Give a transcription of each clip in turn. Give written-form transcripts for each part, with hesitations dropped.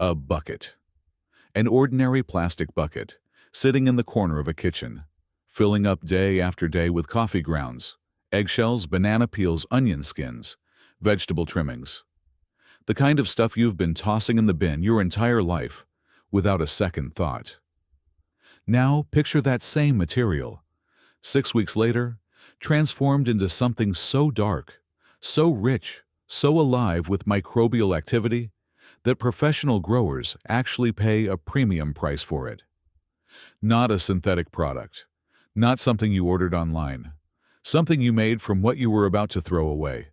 A bucket. An ordinary plastic bucket, sitting in the corner of a kitchen, filling up day after day with coffee grounds, eggshells, banana peels, onion skins, vegetable trimmings. The kind of stuff you've been tossing in the bin your entire life, without a second thought. Now picture that same material, 6 weeks later, transformed into something so dark, so rich, so alive with microbial activity, that professional growers actually pay a premium price for it. Not a synthetic product, not something you ordered online, something you made from what you were about to throw away.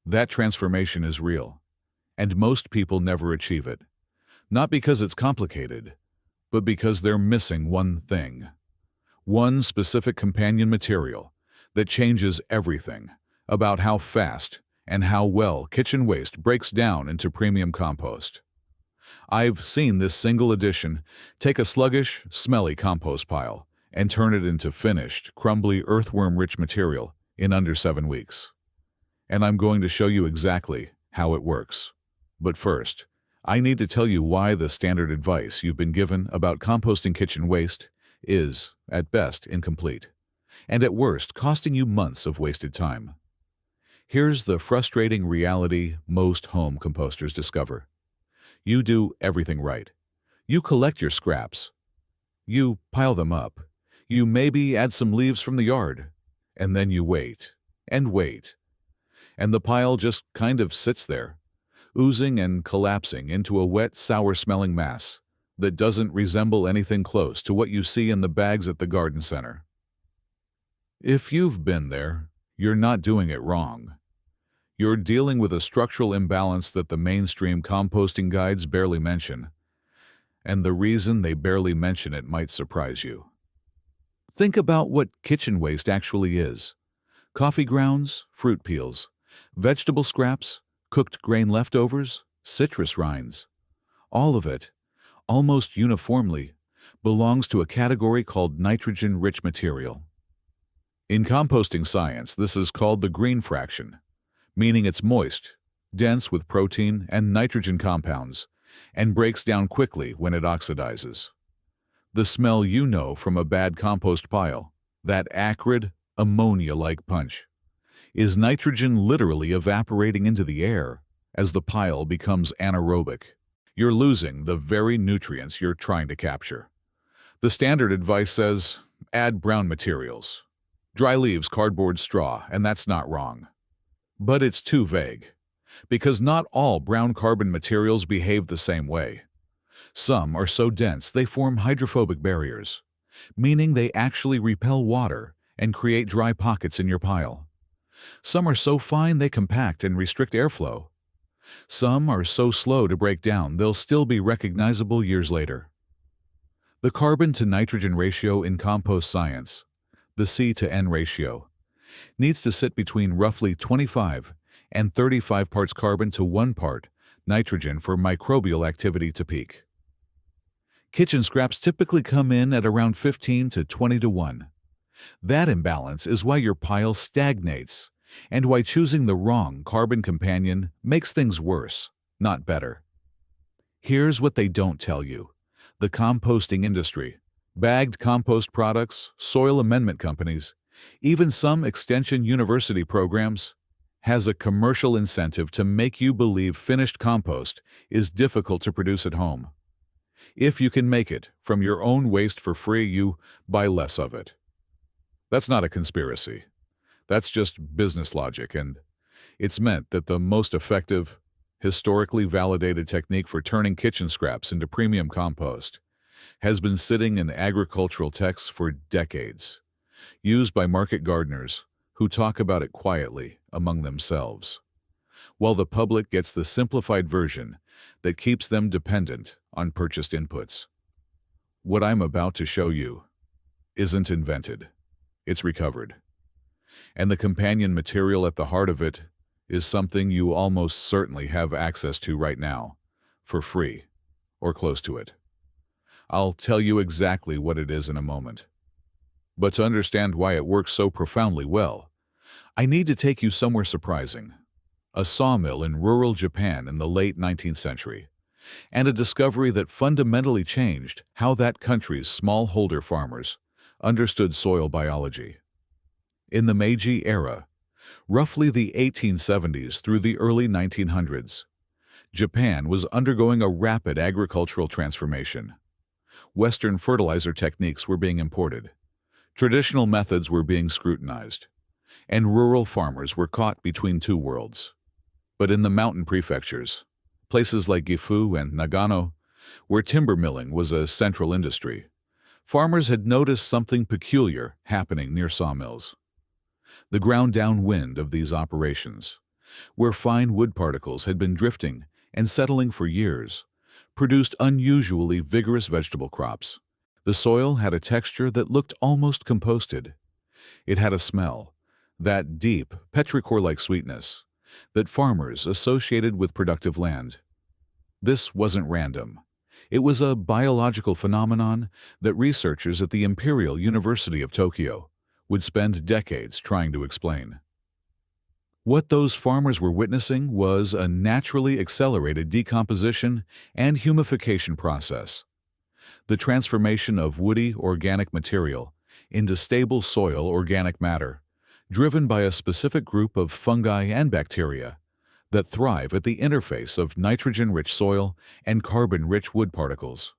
That transformation is real, and most people never achieve it, not because it's complicated, but because they're missing one thing. One specific companion material that changes everything about how fast and how well kitchen waste breaks down into premium compost. I've seen this single addition take a sluggish, smelly compost pile and turn it into finished, crumbly, earthworm-rich material in under 7 weeks. And I'm going to show you exactly how it works. But first, I need to tell you why the standard advice you've been given about composting kitchen waste is, at best, incomplete, and at worst, costing you months of wasted time. Here's the frustrating reality most home composters discover. You do everything right. You collect your scraps. You pile them up. You maybe add some leaves from the yard. And then you wait, and wait. And the pile just kind of sits there, oozing and collapsing into a wet, sour-smelling mass that doesn't resemble anything close to what you see in the bags at the garden center. If you've been there, you're not doing it wrong. You're dealing with a structural imbalance that the mainstream composting guides barely mention, and the reason they barely mention it might surprise you. Think about what kitchen waste actually is. Coffee grounds, fruit peels, vegetable scraps, cooked grain leftovers, citrus rinds. All of it, almost uniformly, belongs to a category called nitrogen-rich material. In composting science, this is called the green fraction, meaning it's moist, dense with protein and nitrogen compounds, and breaks down quickly when it oxidizes. The smell you know from a bad compost pile, that acrid, ammonia-like punch, is nitrogen literally evaporating into the air as the pile becomes anaerobic. You're losing the very nutrients you're trying to capture. The standard advice says, add brown materials. Dry leaves, cardboard, straw, and that's not wrong. But it's too vague, because not all brown carbon materials behave the same way. Some are so dense they form hydrophobic barriers, meaning they actually repel water and create dry pockets in your pile. Some are so fine they compact and restrict airflow. Some are so slow to break down they'll still be recognizable years later. The carbon to nitrogen ratio in compost science, the C to N ratio, needs to sit between roughly 25 and 35 parts carbon to 1 part nitrogen for microbial activity to peak. Kitchen scraps typically come in at around 15 to 20 to 1. That imbalance is why your pile stagnates, and why choosing the wrong carbon companion makes things worse, not better. Here's what they don't tell you. The composting industry, bagged compost products, soil amendment companies, even some extension university programs, has a commercial incentive to make you believe finished compost is difficult to produce at home. If you can make it from your own waste for free, you buy less of it. That's not a conspiracy. That's just business logic, and it's meant that the most effective, historically validated technique for turning kitchen scraps into premium compost has been sitting in agricultural texts for decades, used by market gardeners who talk about it quietly among themselves, while the public gets the simplified version that keeps them dependent on purchased inputs. What I'm about to show you isn't invented, it's recovered. And the companion material at the heart of it is something you almost certainly have access to right now, for free, or close to it. I'll tell you exactly what it is in a moment. But to understand why it works so profoundly well, I need to take you somewhere surprising. A sawmill in rural Japan in the late 19th century, and a discovery that fundamentally changed how that country's smallholder farmers understood soil biology. In the Meiji era, roughly the 1870s through the early 1900s, Japan was undergoing a rapid agricultural transformation. Western fertilizer techniques were being imported, traditional methods were being scrutinized, and rural farmers were caught between two worlds. But in the mountain prefectures, places like Gifu and Nagano, where timber milling was a central industry, farmers had noticed something peculiar happening near sawmills. The ground-down wind of these operations, where fine wood particles had been drifting and settling for years, produced unusually vigorous vegetable crops. The soil had a texture that looked almost composted. It had a smell, that deep, petrichor-like sweetness, that farmers associated with productive land. This wasn't random. It was a biological phenomenon that researchers at the Imperial University of Tokyo would spend decades trying to explain. What those farmers were witnessing was a naturally accelerated decomposition and humification process. The transformation of woody organic material into stable soil organic matter, driven by a specific group of fungi and bacteria that thrive at the interface of nitrogen-rich soil and carbon-rich wood particles.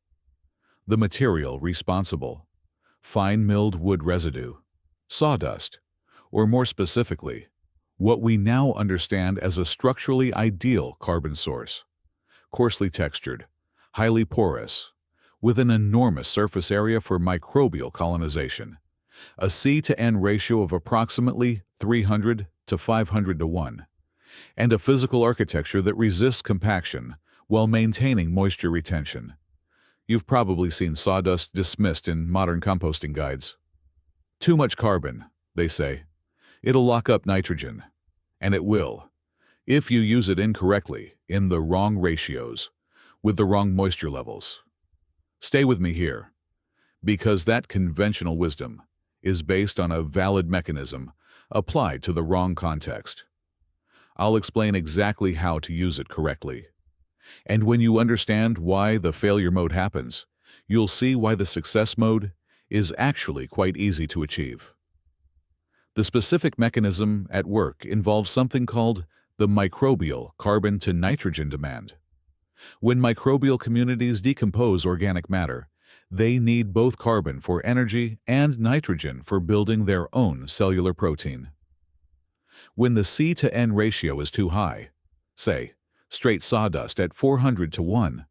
The material responsible, fine-milled wood residue, sawdust, or more specifically, what we now understand as a structurally ideal carbon source, coarsely textured, highly porous, with an enormous surface area for microbial colonization, a C/N ratio of approximately 300 to 500 to 1, and a physical architecture that resists compaction while maintaining moisture retention. You've probably seen sawdust dismissed in modern composting guides. Too much carbon, they say. It'll lock up nitrogen. And it will, if you use it incorrectly, in the wrong ratios, with the wrong moisture levels. Stay with me here, because that conventional wisdom is based on a valid mechanism applied to the wrong context. I'll explain exactly how to use it correctly. And when you understand why the failure mode happens, you'll see why the success mode is actually quite easy to achieve. The specific mechanism at work involves something called the microbial carbon-to-nitrogen demand. When microbial communities decompose organic matter, they need both carbon for energy and nitrogen for building their own cellular protein. When the C/N ratio is too high, say, straight sawdust at 400 to 1,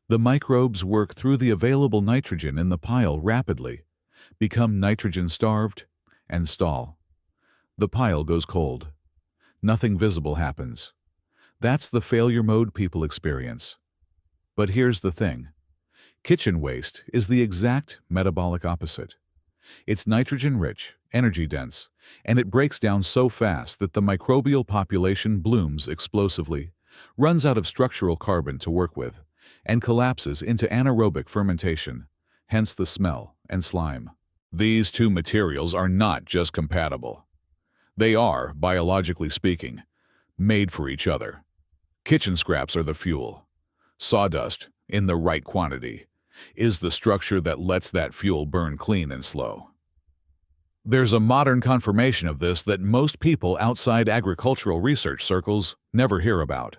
the microbes work through the available nitrogen in the pile rapidly, become nitrogen-starved, and stall. The pile goes cold. Nothing visible happens. That's the failure mode people experience. But here's the thing. Kitchen waste is the exact metabolic opposite. It's nitrogen-rich, energy-dense, and it breaks down so fast that the microbial population blooms explosively, runs out of structural carbon to work with, and collapses into anaerobic fermentation, hence the smell and slime. These two materials are not just compatible. They are, biologically speaking, made for each other. Kitchen scraps are the fuel. Sawdust, in the right quantity, is the structure that lets that fuel burn clean and slow. There's a modern confirmation of this that most people outside agricultural research circles never hear about.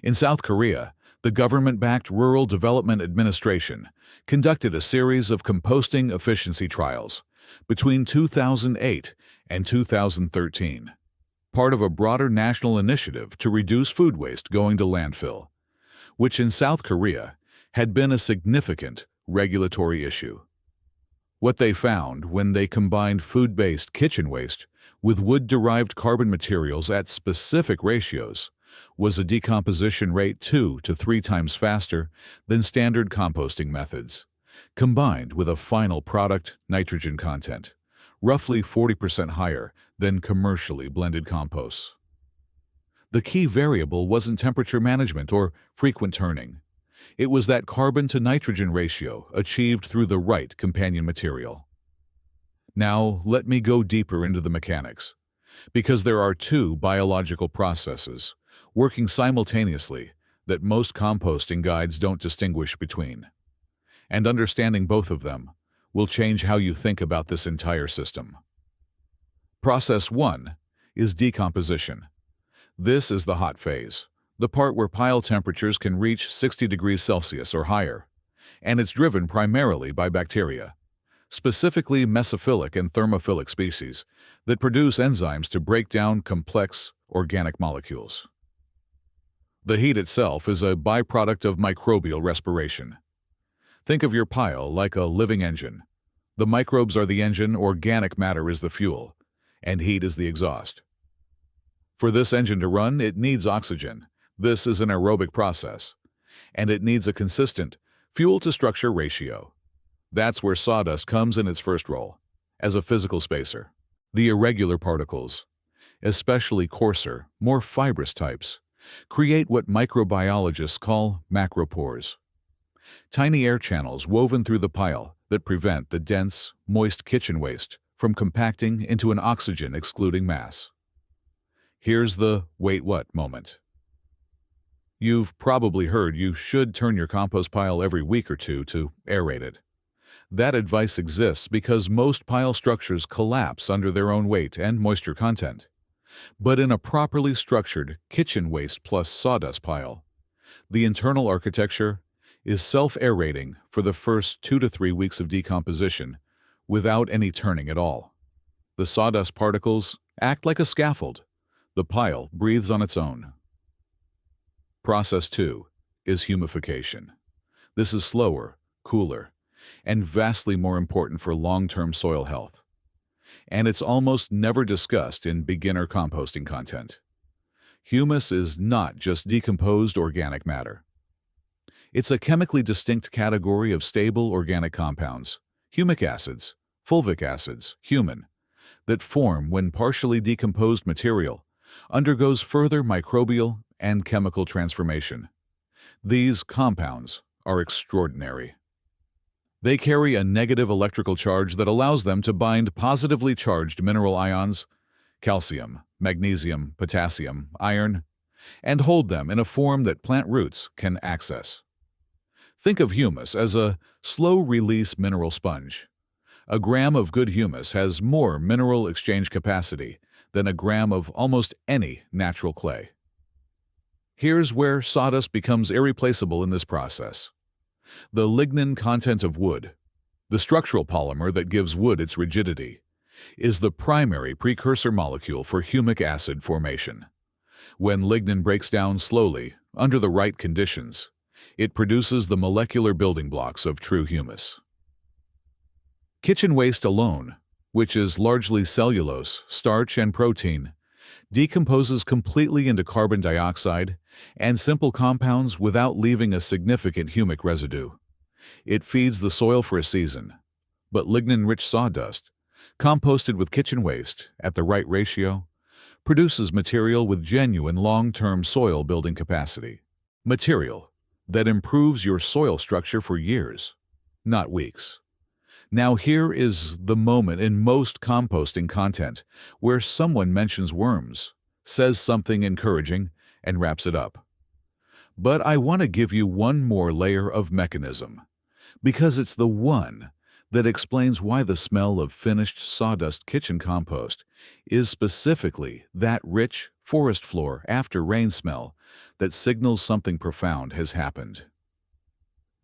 In South Korea, the government-backed Rural Development Administration conducted a series of composting efficiency trials between 2008 and 2013, part of a broader national initiative to reduce food waste going to landfill, which in South Korea had been a significant regulatory issue. What they found when they combined food-based kitchen waste with wood-derived carbon materials at specific ratios was a decomposition rate 2 to 3 times faster than standard composting methods, combined with a final product nitrogen content, roughly 40% higher than commercially blended composts. The key variable wasn't temperature management or frequent turning. It was that carbon-to-nitrogen ratio achieved through the right companion material. Now, let me go deeper into the mechanics, because there are two biological processes working simultaneously that most composting guides don't distinguish between. And understanding both of them will change how you think about this entire system. Process 1 is decomposition. This is the hot phase, the part where pile temperatures can reach 60 degrees Celsius or higher, and it's driven primarily by bacteria, specifically mesophilic and thermophilic species, that produce enzymes to break down complex organic molecules. The heat itself is a byproduct of microbial respiration. Think of your pile like a living engine. The microbes are the engine, organic matter is the fuel, and heat is the exhaust. For this engine to run, it needs oxygen. This is an aerobic process, and it needs a consistent fuel-to-structure ratio. That's where sawdust comes in its first role, as a physical spacer. The irregular particles, especially coarser, more fibrous types, create what microbiologists call macropores. Tiny air channels woven through the pile that prevent the dense, moist kitchen waste from compacting into an oxygen-excluding mass. Here's the wait what moment. You've probably heard you should turn your compost pile every week or two to aerate it. That advice exists because most pile structures collapse under their own weight and moisture content. But in a properly structured kitchen waste plus sawdust pile, the internal architecture is self-aerating for the first 2 to 3 weeks of decomposition without any turning at all. The sawdust particles act like a scaffold. The pile breathes on its own. Process 2 is humification. This is slower, cooler, and vastly more important for long-term soil health. And it's almost never discussed in beginner composting content. Humus is not just decomposed organic matter. It's a chemically distinct category of stable organic compounds, humic acids, fulvic acids, humin, that form when partially decomposed material undergoes further microbial and chemical transformation. These compounds are extraordinary. They carry a negative electrical charge that allows them to bind positively charged mineral ions, calcium, magnesium, potassium, iron, and hold them in a form that plant roots can access. Think of humus as a slow-release mineral sponge. A gram of good humus has more mineral exchange capacity than a gram of almost any natural clay. Here's where sawdust becomes irreplaceable in this process. The lignin content of wood, the structural polymer that gives wood its rigidity, is the primary precursor molecule for humic acid formation. When lignin breaks down slowly, under the right conditions, it produces the molecular building blocks of true humus. Kitchen waste alone, which is largely cellulose, starch, and protein, decomposes completely into carbon dioxide and simple compounds without leaving a significant humic residue. It feeds the soil for a season, but lignin-rich sawdust, composted with kitchen waste at the right ratio, produces material with genuine long-term soil building capacity. Material that improves your soil structure for years, not weeks. Now here is the moment in most composting content where someone mentions worms, says something encouraging, and wraps it up. But I want to give you one more layer of mechanism, because it's the one that explains why the smell of finished sawdust kitchen compost is specifically that rich forest floor after rain smell that signals something profound has happened.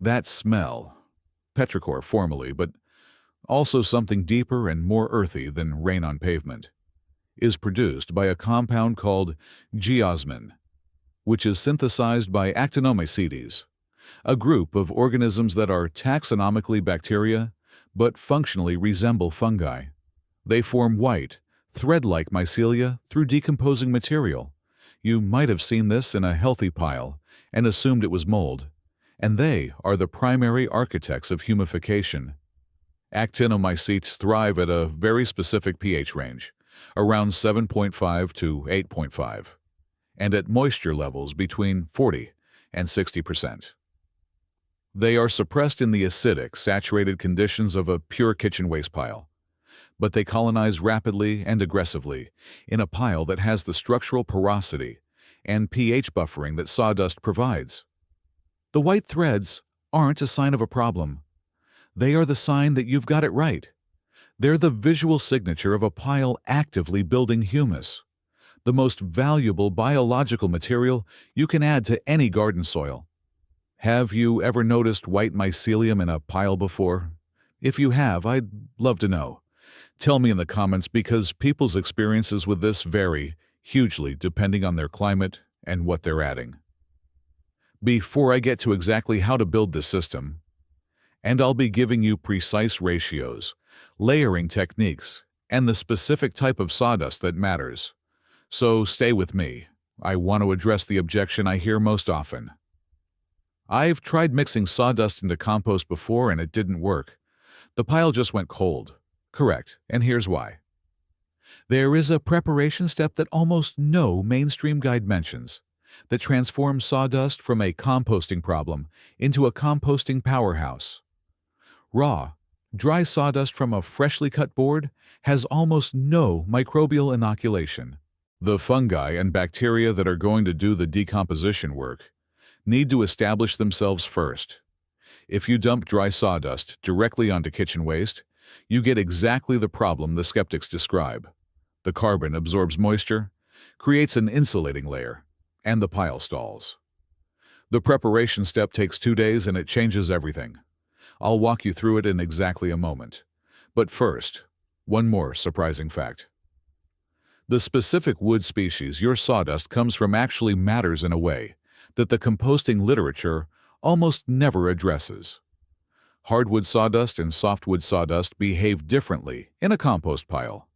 That smell, petrichor formally, but also something deeper and more earthy than rain on pavement, is produced by a compound called geosmin, which is synthesized by Actinomycetes, a group of organisms that are taxonomically bacteria but functionally resemble fungi. They form white, thread-like mycelia through decomposing material. You might have seen this in a healthy pile and assumed it was mold, and they are the primary architects of humification. Actinomycetes thrive at a very specific pH range, around 7.5 to 8.5, and at moisture levels between 40 and 60%. They are suppressed in the acidic, saturated conditions of a pure kitchen waste pile, but they colonize rapidly and aggressively in a pile that has the structural porosity and pH buffering that sawdust provides. The white threads aren't a sign of a problem. They are the sign that you've got it right. They're the visual signature of a pile actively building humus, the most valuable biological material you can add to any garden soil. Have you ever noticed white mycelium in a pile before? If you have, I'd love to know. Tell me in the comments because people's experiences with this vary hugely depending on their climate and what they're adding. Before I get to exactly how to build this system, and I'll be giving you precise ratios, layering techniques, and the specific type of sawdust that matters. So stay with me. I want to address the objection I hear most often. I've tried mixing sawdust into compost before and it didn't work. The pile just went cold. Correct, and here's why. There is a preparation step that almost no mainstream guide mentions that transforms sawdust from a composting problem into a composting powerhouse. Raw, dry sawdust from a freshly cut board has almost no microbial inoculation. The fungi and bacteria that are going to do the decomposition work need to establish themselves first. If you dump dry sawdust directly onto kitchen waste, you get exactly the problem the skeptics describe. The carbon absorbs moisture, creates an insulating layer, and the pile stalls. The preparation step takes 2 days and it changes everything. I'll walk you through it in exactly a moment. But first, one more surprising fact. The specific wood species your sawdust comes from actually matters in a way that the composting literature almost never addresses. Hardwood sawdust and softwood sawdust behave differently in a compost pile,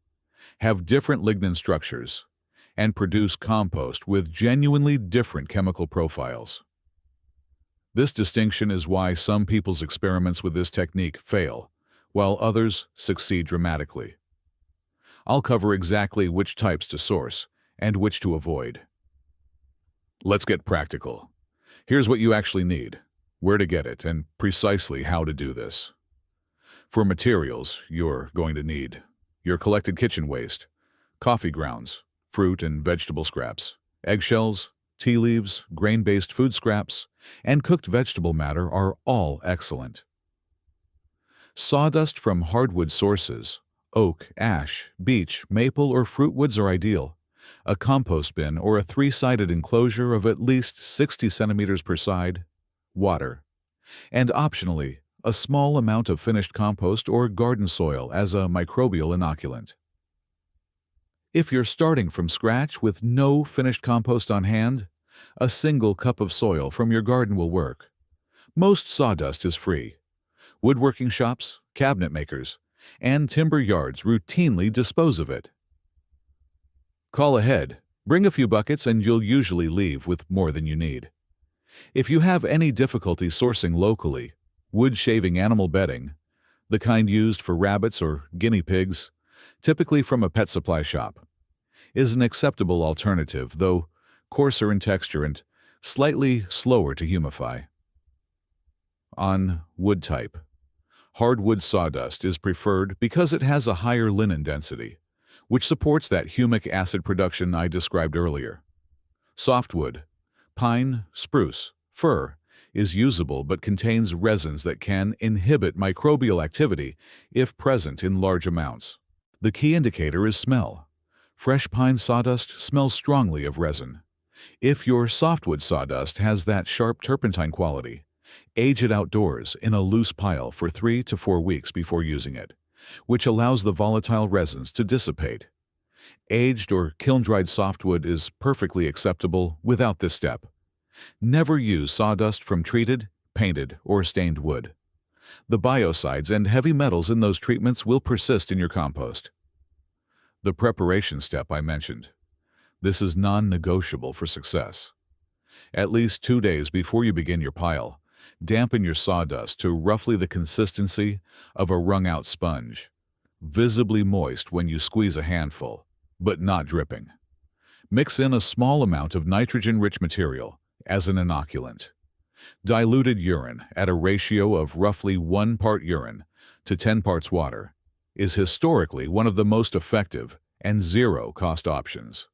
have different lignin structures, and produce compost with genuinely different chemical profiles. This distinction is why some people's experiments with this technique fail, while others succeed dramatically. I'll cover exactly which types to source and which to avoid. Let's get practical. Here's what you actually need, where to get it, and precisely how to do this. For materials, you're going to need your collected kitchen waste, coffee grounds, fruit and vegetable scraps, eggshells, tea leaves, grain-based food scraps, and cooked vegetable matter are all excellent. Sawdust from hardwood sources, oak, ash, beech, maple, or fruit woods are ideal. A compost bin or a 3-sided enclosure of at least 60 centimeters per side, water, and optionally, a small amount of finished compost or garden soil as a microbial inoculant. If you're starting from scratch with no finished compost on hand, a single cup of soil from your garden will work. Most sawdust is free. Woodworking shops, cabinet makers, and timber yards routinely dispose of it. Call ahead, bring a few buckets, and you'll usually leave with more than you need. If you have any difficulty sourcing locally, wood shaving animal bedding, the kind used for rabbits or guinea pigs, typically from a pet supply shop, is an acceptable alternative, though coarser in texture and slightly slower to humify. On wood type, hardwood sawdust is preferred because it has a higher linen density, which supports that humic acid production I described earlier. Softwood, pine, spruce, fir, is usable but contains resins that can inhibit microbial activity if present in large amounts. The key indicator is smell. Fresh pine sawdust smells strongly of resin. If your softwood sawdust has that sharp turpentine quality, age it outdoors in a loose pile for 3 to 4 weeks before using it, which allows the volatile resins to dissipate. Aged or kiln-dried softwood is perfectly acceptable without this step. Never use sawdust from treated, painted, or stained wood. The biocides and heavy metals in those treatments will persist in your compost. The preparation step I mentioned. This is non-negotiable for success. At least 2 days before you begin your pile, dampen your sawdust to roughly the consistency of a wrung-out sponge, visibly moist when you squeeze a handful, but not dripping. Mix in a small amount of nitrogen-rich material as an inoculant. Diluted urine at a ratio of roughly 1 part urine to 10 parts water is historically one of the most effective and zero-cost options.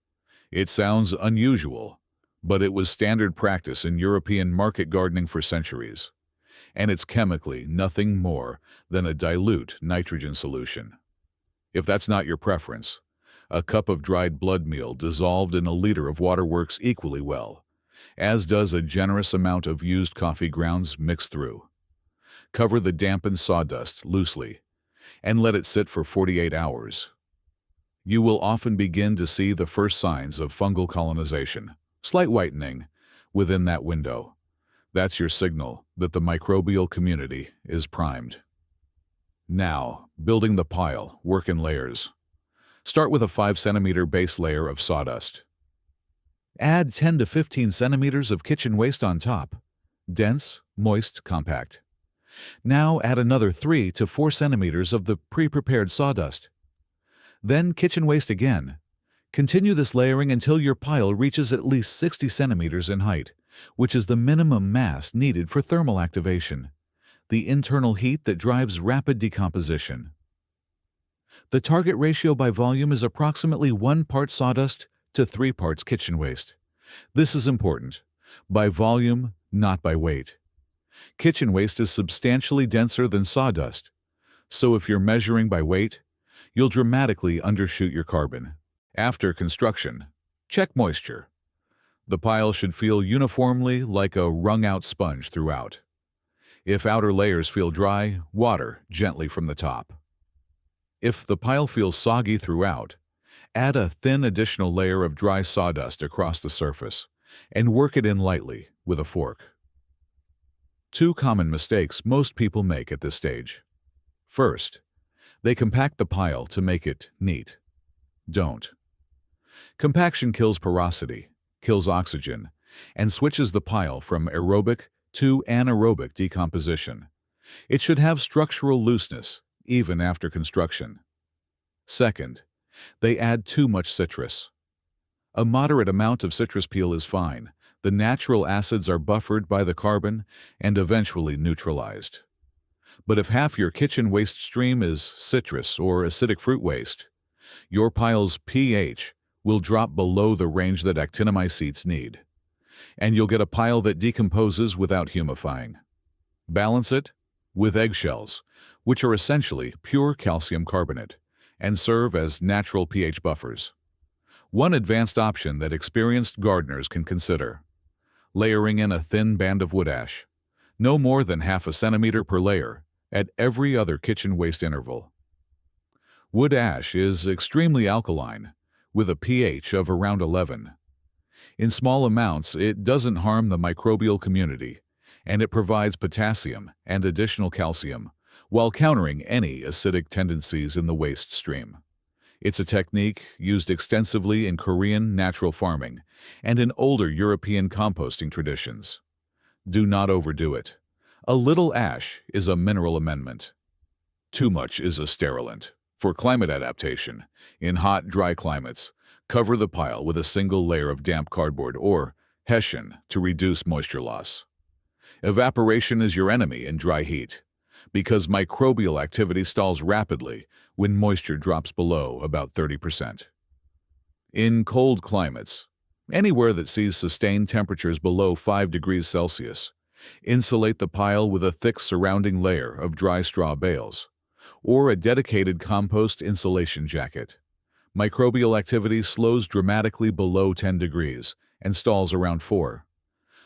It sounds unusual, But it was standard practice in European market gardening for centuries, and it's chemically nothing more than a dilute nitrogen solution. If that's not your preference, a cup of dried blood meal dissolved in a liter of water works equally well, as does a generous amount of used coffee grounds mixed through. Cover the dampened sawdust loosely and let it sit for 48 hours. You will often begin to see the first signs of fungal colonization, slight whitening, within that window. That's your signal that the microbial community is primed. Now, building the pile, work in layers. Start with a 5 cm base layer of sawdust. Add 10 to 15 centimeters of kitchen waste on top. Dense, moist, compact. Now add another 3 to 4 centimeters of the pre-prepared sawdust. Then kitchen waste again. Continue this layering until your pile reaches at least 60 centimeters in height, which is the minimum mass needed for thermal activation, the internal heat that drives rapid decomposition. The target ratio by volume is approximately 1 part sawdust to 3 parts kitchen waste. This is important. By volume, not by weight. Kitchen waste is substantially denser than sawdust, so if you're measuring by weight, you'll dramatically undershoot your carbon. After construction, check moisture. The pile should feel uniformly like a wrung-out sponge throughout. If outer layers feel dry, water gently from the top. If the pile feels soggy throughout, add a thin additional layer of dry sawdust across the surface and work it in lightly with a fork. 2 common mistakes most people make at this stage. First, they compact the pile to make it neat. Don't. Compaction kills porosity, kills oxygen, and switches the pile from aerobic to anaerobic decomposition. It should have structural looseness, even after construction. Second, they add too much citrus. A moderate amount of citrus peel is fine. The natural acids are buffered by the carbon and eventually neutralized. But if half your kitchen waste stream is citrus or acidic fruit waste, your pile's pH will drop below the range that actinomycetes need, and you'll get a pile that decomposes without humifying. Balance it with eggshells, which are essentially pure calcium carbonate, and serve as natural pH buffers. One advanced option that experienced gardeners can consider: layering in a thin band of wood ash, no more than ½ centimeter per layer, at every other kitchen waste interval. Wood ash is extremely alkaline, with a pH of around 11. In small amounts, it doesn't harm the microbial community, and it provides potassium and additional calcium, while countering any acidic tendencies in the waste stream. It's a technique used extensively in Korean natural farming and in older European composting traditions. Do not overdo it. A little ash is a mineral amendment. Too much is a sterilant. For climate adaptation, in hot, dry climates, cover the pile with a single layer of damp cardboard or hessian to reduce moisture loss. Evaporation is your enemy in dry heat, because microbial activity stalls rapidly when moisture drops below about 30%. In cold climates, anywhere that sees sustained temperatures below 5 degrees Celsius, insulate the pile with a thick surrounding layer of dry straw bales, or a dedicated compost insulation jacket. Microbial activity slows dramatically below 10 degrees and stalls around 4.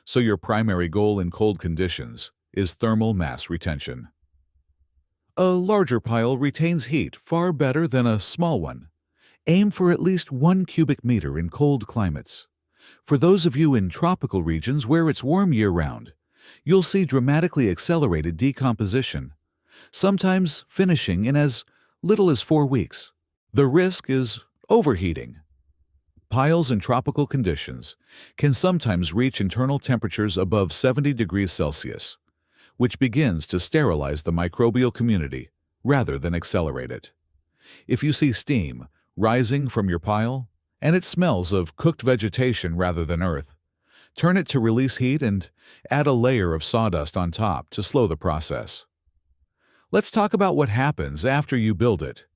So your primary goal in cold conditions is thermal mass retention. A larger pile retains heat far better than a small one. Aim for at least 1 cubic meter in cold climates. For those of you in tropical regions where it's warm year-round, you'll see dramatically accelerated decomposition, sometimes finishing in as little as 4 weeks. The risk is overheating. Piles in tropical conditions can sometimes reach internal temperatures above 70 degrees Celsius, which begins to sterilize the microbial community rather than accelerate it. If you see steam rising from your pile, and it smells of cooked vegetation rather than earth, turn it to release heat and add a layer of sawdust on top to slow the process. Let's talk about what happens after you build it,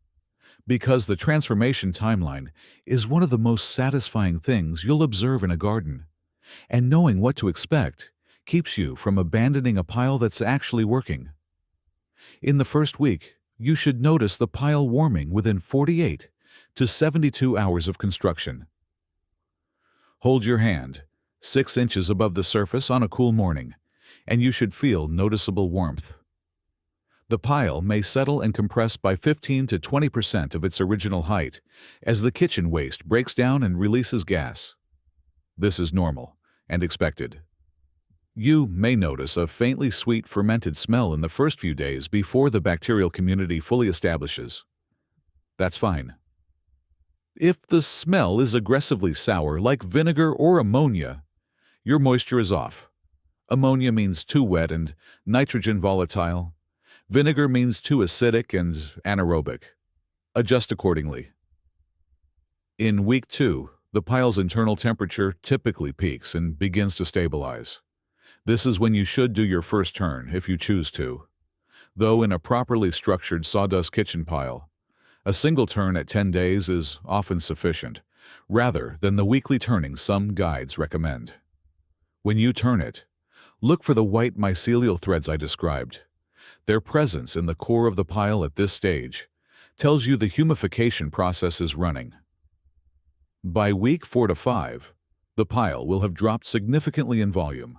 because the transformation timeline is one of the most satisfying things you'll observe in a garden. And knowing what to expect keeps you from abandoning a pile that's actually working. In the first week, you should notice the pile warming within 48 to 72 hours of construction. Hold your hand 6 inches above the surface on a cool morning, and you should feel noticeable warmth. The pile may settle and compress by 15 to 20% of its original height as the kitchen waste breaks down and releases gas. This is normal and expected. You may notice a faintly sweet fermented smell in the first few days before the bacterial community fully establishes. That's fine. If the smell is aggressively sour, like vinegar or ammonia, your moisture is off. Ammonia means too wet and nitrogen volatile. Vinegar means too acidic and anaerobic. Adjust accordingly. In week 2, the pile's internal temperature typically peaks and begins to stabilize. This is when you should do your first turn, if you choose to. Though in a properly structured sawdust kitchen pile, a single turn at 10 days is often sufficient, rather than the weekly turning some guides recommend. When you turn it, look for the white mycelial threads I described. Their presence in the core of the pile at this stage tells you the humification process is running. By week 4 to 5, the pile will have dropped significantly in volume,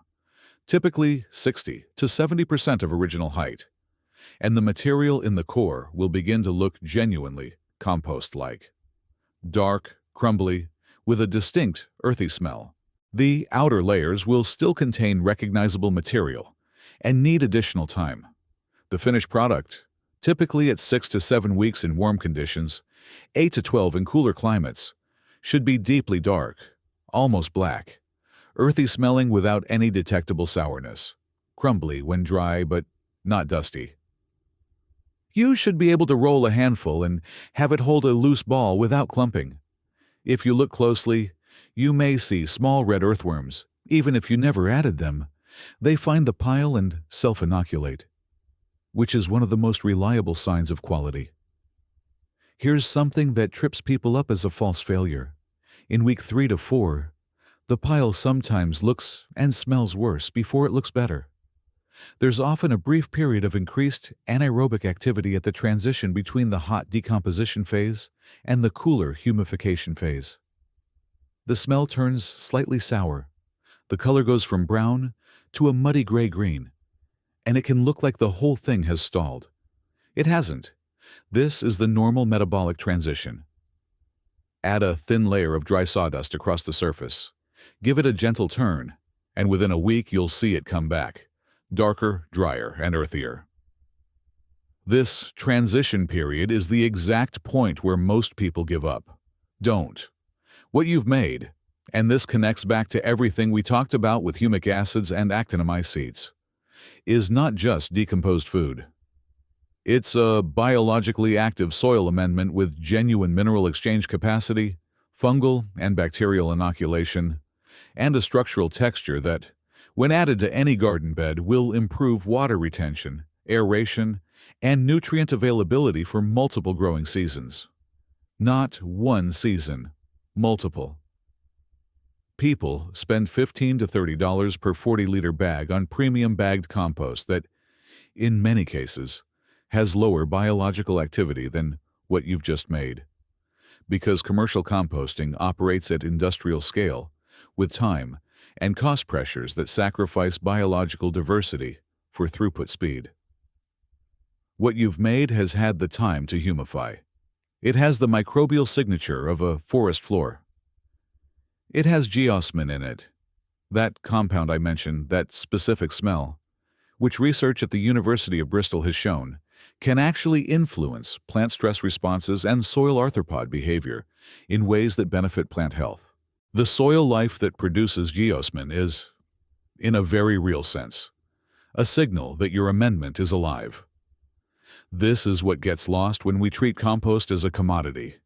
typically 60 to 70% of original height, and the material in the core will begin to look genuinely compost-like. Dark, crumbly, with a distinct earthy smell. The outer layers will still contain recognizable material and need additional time. The finished product, typically at 6 to 7 weeks in warm conditions, 8 to 12 in cooler climates, should be deeply dark, almost black, earthy smelling without any detectable sourness, crumbly when dry but not dusty. You should be able to roll a handful and have it hold a loose ball without clumping. If you look closely, you may see small red earthworms. Even if you never added them, they find the pile and self-inoculate, which is one of the most reliable signs of quality. Here's something that trips people up as a false failure. In week 3 to 4, the pile sometimes looks and smells worse before it looks better. There's often a brief period of increased anaerobic activity at the transition between the hot decomposition phase and the cooler humification phase. The smell turns slightly sour. The color goes from brown to a muddy gray-green, and it can look like the whole thing has stalled. It hasn't. This is the normal metabolic transition. Add a thin layer of dry sawdust across the surface. Give it a gentle turn, and within a week you'll see it come back, darker, drier, and earthier. This transition period is the exact point where most people give up. Don't. What you've made, and this connects back to everything we talked about with humic acids and actinomycetes, is not just decomposed food. It's a biologically active soil amendment with genuine mineral exchange capacity, fungal and bacterial inoculation, and a structural texture that, when added to any garden bed, will improve water retention, aeration, and nutrient availability for multiple growing seasons. Not one season, multiple. People spend $15 to $30 per 40-liter bag on premium bagged compost that, in many cases, has lower biological activity than what you've just made. Because commercial composting operates at industrial scale, with time and cost pressures that sacrifice biological diversity for throughput speed. What you've made has had the time to humify. It has the microbial signature of a forest floor. It has geosmin in it, that compound I mentioned, that specific smell, which research at the University of Bristol has shown can actually influence plant stress responses and soil arthropod behavior in ways that benefit plant health. The soil life that produces geosmin is, in a very real sense, a signal that your amendment is alive. This is what gets lost when we treat compost as a commodity.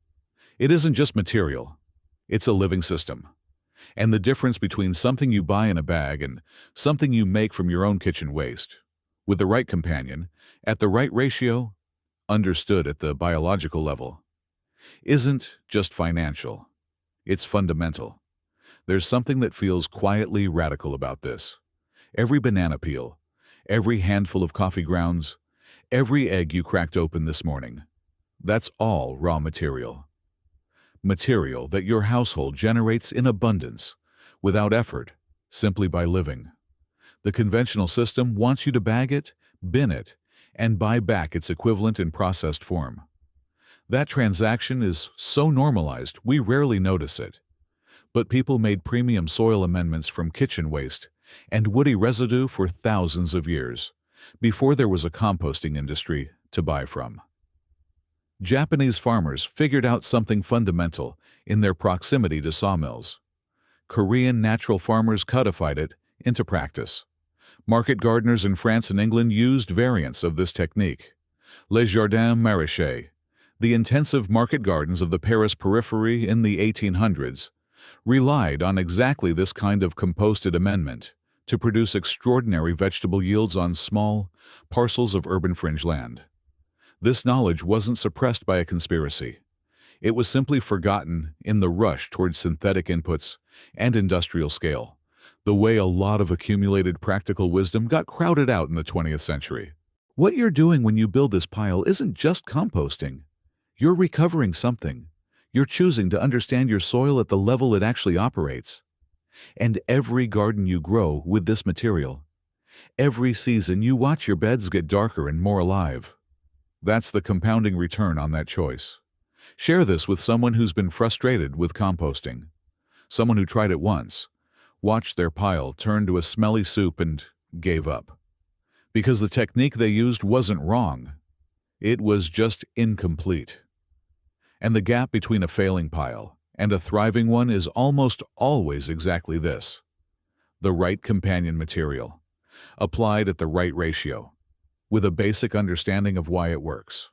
It isn't just material, it's a living system. And the difference between something you buy in a bag and something you make from your own kitchen waste, with the right companion, at the right ratio, understood at the biological level, isn't just financial. It's fundamental. There's something that feels quietly radical about this. Every banana peel, every handful of coffee grounds, every egg you cracked open this morning, that's all raw material. Material that your household generates in abundance, without effort, simply by living. The conventional system wants you to bag it, bin it, and buy back its equivalent in processed form. That transaction is so normalized we rarely notice it. But people made premium soil amendments from kitchen waste and woody residue for thousands of years, before there was a composting industry to buy from. Japanese farmers figured out something fundamental in their proximity to sawmills. Korean natural farmers codified it into practice. Market gardeners in France and England used variants of this technique. Les jardins maraîchers, the intensive market gardens of the Paris periphery in the 1800s, relied on exactly this kind of composted amendment to produce extraordinary vegetable yields on small parcels of urban fringe land. This knowledge wasn't suppressed by a conspiracy. It was simply forgotten in the rush towards synthetic inputs and industrial scale, the way a lot of accumulated practical wisdom got crowded out in the 20th century. What you're doing when you build this pile isn't just composting. You're recovering something. You're choosing to understand your soil at the level it actually operates. And every garden you grow with this material, every season you watch your beds get darker and more alive. That's the compounding return on that choice. Share this with someone who's been frustrated with composting. Someone who tried it once, watched their pile turn to a smelly soup and gave up. Because the technique they used wasn't wrong. It was just incomplete. And the gap between a failing pile and a thriving one is almost always exactly this: the right companion material, applied at the right ratio, with a basic understanding of why it works.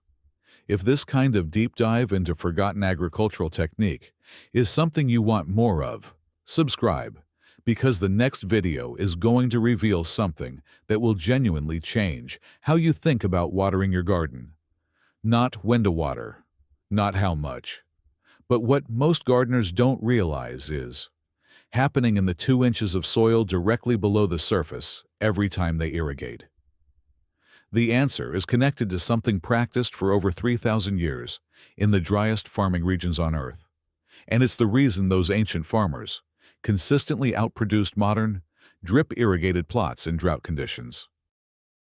If this kind of deep dive into forgotten agricultural technique is something you want more of, subscribe, because the next video is going to reveal something that will genuinely change how you think about watering your garden. Not when to water, not how much, but what most gardeners don't realize is happening in the 2 inches of soil directly below the surface every time they irrigate. The answer is connected to something practiced for over 3,000 years in the driest farming regions on Earth. And it's the reason those ancient farmers consistently outproduced modern, drip-irrigated plots in drought conditions.